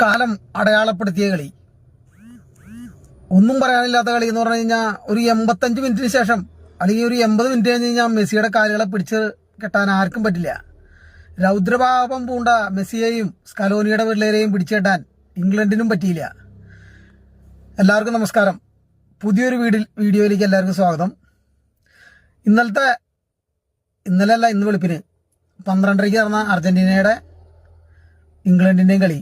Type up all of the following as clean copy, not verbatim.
കാലം അടയാളപ്പെടുത്തിയ കളി, ഒന്നും പറയാനില്ലാത്ത കളി എന്ന് പറഞ്ഞു കഴിഞ്ഞാൽ ഒരു 85 മിനിറ്റിന് ശേഷം അല്ലെങ്കിൽ ഒരു 80 മിനിറ്റ് കഴിഞ്ഞ് കഴിഞ്ഞാൽ മെസ്സിയുടെ കാലുകളെ പിടിച്ച് കെട്ടാൻ ആർക്കും പറ്റില്ല. രൗദ്രഭാവം പൂണ്ട മെസ്സിയെയും സ്കലോനിയുടെ പിള്ളേരെയും പിടിച്ചു കെട്ടാൻ ഇംഗ്ലണ്ടിനും പറ്റിയില്ല. എല്ലാവർക്കും നമസ്കാരം. പുതിയൊരു വീഡിയോയിലേക്ക് എല്ലാവർക്കും സ്വാഗതം. ഇന്ന് വെളുപ്പിന് 12:30 നടന്ന അർജന്റീനയുടെ ഇംഗ്ലണ്ടിന്റെയും കളി.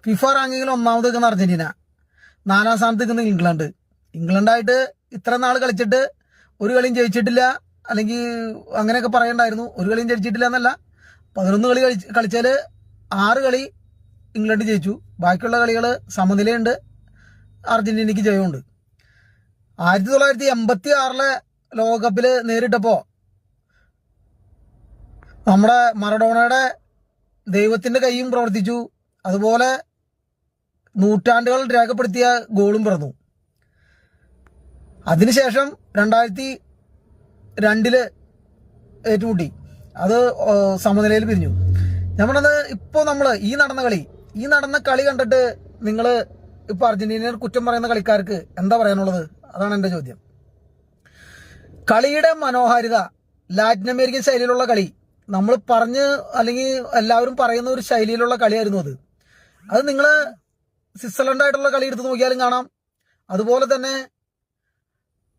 ഫിഫ റാങ്കിങ്ങിൽ ഒന്നാമത് നിൽക്കുന്ന അർജന്റീന, 4-ാം സ്ഥാനത്ത് നിൽക്കുന്ന ഇംഗ്ലണ്ടായിട്ട് ഇത്ര നാൾ കളിച്ചിട്ട് ഒരു കളിയും ജയിച്ചിട്ടില്ല, അല്ലെങ്കിൽ അങ്ങനെയൊക്കെ പറയണ്ടായിരുന്നു. ഒരു കളിയും ജയിച്ചിട്ടില്ല എന്നല്ല, 11 കളി കളിച്ചാൽ 6 കളി ഇംഗ്ലണ്ട് ജയിച്ചു. ബാക്കിയുള്ള കളികൾ സമനിലയുണ്ട്, അർജന്റീനയ്ക്ക് ജയമുണ്ട്. 1986 ലോകകപ്പിൽ നേരിട്ടപ്പോൾ നമ്മുടെ മറഡോണയുടെ ദൈവത്തിന്റെ കൈയും പ്രവർത്തിച്ചു. അതുപോലെ നൂറ്റാണ്ടുകൾ രേഖപ്പെടുത്തിയ ഗോളും പിറന്നു. അതിനുശേഷം 2002 ഏറ്റുമുട്ടി, അത് സമനിലയിൽ പിരിഞ്ഞു. ഞാൻ പറഞ്ഞത് ഇപ്പോൾ ഈ നടന്ന കളി കണ്ടിട്ട് നിങ്ങൾ ഇപ്പോൾ അർജന്റീനയെ കുറ്റം പറയുന്ന കളിക്കാർക്ക് എന്താ പറയാനുള്ളത്? അതാണ് എൻ്റെ ചോദ്യം. കളിയുടെ മനോഹാരിത, ലാറ്റിൻ അമേരിക്കൻ ശൈലിയിലുള്ള കളി, നമ്മൾ അല്ലെങ്കിൽ എല്ലാവരും പറയുന്ന ഒരു ശൈലിയിലുള്ള കളിയായിരുന്നു അത് നിങ്ങൾ സ്വിറ്റ്സർലൻഡായിട്ടുള്ള കളി എടുത്ത് നോക്കിയാലും കാണാം, അതുപോലെ തന്നെ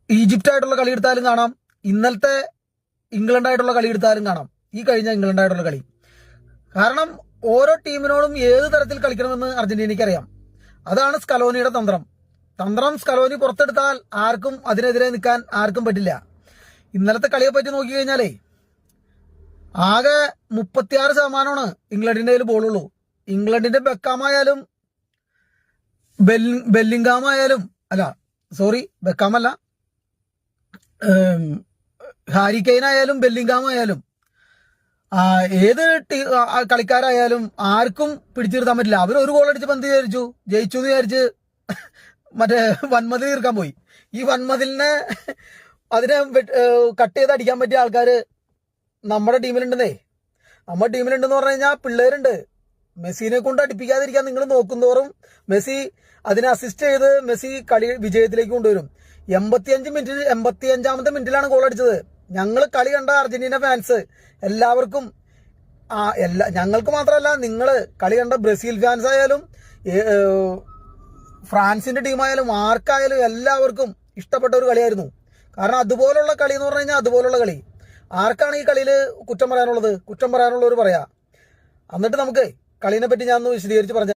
ഈജിപ്റ്റായിട്ടുള്ള കളി എടുത്താലും കാണാം, ഇന്നലത്തെ ഇംഗ്ലണ്ടായിട്ടുള്ള കളി എടുത്താലും കാണാം, ഈ കഴിഞ്ഞ ഇംഗ്ലണ്ടായിട്ടുള്ള കളി. കാരണം ഓരോ ടീമിനോടും ഏത് തരത്തിൽ കളിക്കണമെന്ന് അർജന്റീനയ്ക്ക് അറിയാം. അതാണ് സ്കലോനിയുടെ തന്ത്രം സ്കലോനി പുറത്തെടുത്താൽ ആർക്കും അതിനെതിരെ നിൽക്കാൻ ആർക്കും പറ്റില്ല. ഇന്നലത്തെ കളിയെ പറ്റി നോക്കിക്കഴിഞ്ഞാലേ ആകെ 36% ഇംഗ്ലണ്ടിന്റെ കയ്യിൽ ബോളുള്ളൂ. ഇംഗ്ലണ്ടിന്റെ ബെക്കാമായാലും ബെല്ലിംഗാമായാലും ബെക്കാമല്ല, ഹാരി കെയ്നായാലും ബെല്ലിംഗാമായാലും ഏത് കളിക്കാരായാലും ആർക്കും പിടിച്ചു നിർത്താൻ പറ്റില്ല. അവർ ഒരു ഗോൾ അടിച്ച് പന്ത് ജയിച്ചു എന്ന് വിചാരിച്ച് മറ്റേ വൻമതിൽ തീർക്കാൻ പോയി. ഈ വൻമതിലിനെ അതിനെ കട്ട് ചെയ്ത് അടിക്കാൻ പറ്റിയ ആൾക്കാർ നമ്മുടെ ടീമിലുണ്ടെന്നേ. നമ്മുടെ ടീമിലുണ്ടെന്ന് പറഞ്ഞു കഴിഞ്ഞാൽ പിള്ളേരുണ്ട്. മെസ്സിനെ കൊണ്ട് അടിപ്പിക്കാതിരിക്കാൻ നിങ്ങൾ നോക്കുന്തോറും മെസ്സി അതിനെ അസിസ്റ്റ് ചെയ്ത് മെസ്സി കളി വിജയത്തിലേക്ക് കൊണ്ടുവരും. 85-ാമത്തെ മിനിറ്റിലാണ് ഗോൾ അടിച്ചത്. ഞങ്ങൾ കളി കണ്ട അർജന്റീന ഫാൻസ് എല്ലാവർക്കും, ഞങ്ങൾക്ക് മാത്രമല്ല, നിങ്ങൾ കളി കണ്ട ബ്രസീൽ ഫാൻസ് ആയാലും ഫ്രാൻസിന്റെ ടീമായാലും ആർക്കായാലും എല്ലാവർക്കും ഇഷ്ടപ്പെട്ട ഒരു കളിയായിരുന്നു. കാരണം അതുപോലുള്ള കളി എന്ന് പറഞ്ഞു കഴിഞ്ഞാൽ അതുപോലുള്ള കളി. ആർക്കാണ് ഈ കളിയിൽ കുറ്റം പറയാനുള്ളത്? കുറ്റം പറയാനുള്ളവർ പറയാ. എന്നിട്ട് നമുക്ക് കളീനെ പറ്റി ഞാൻ ഒന്ന് വിശദീകരിച്ച് പറഞ്ഞു.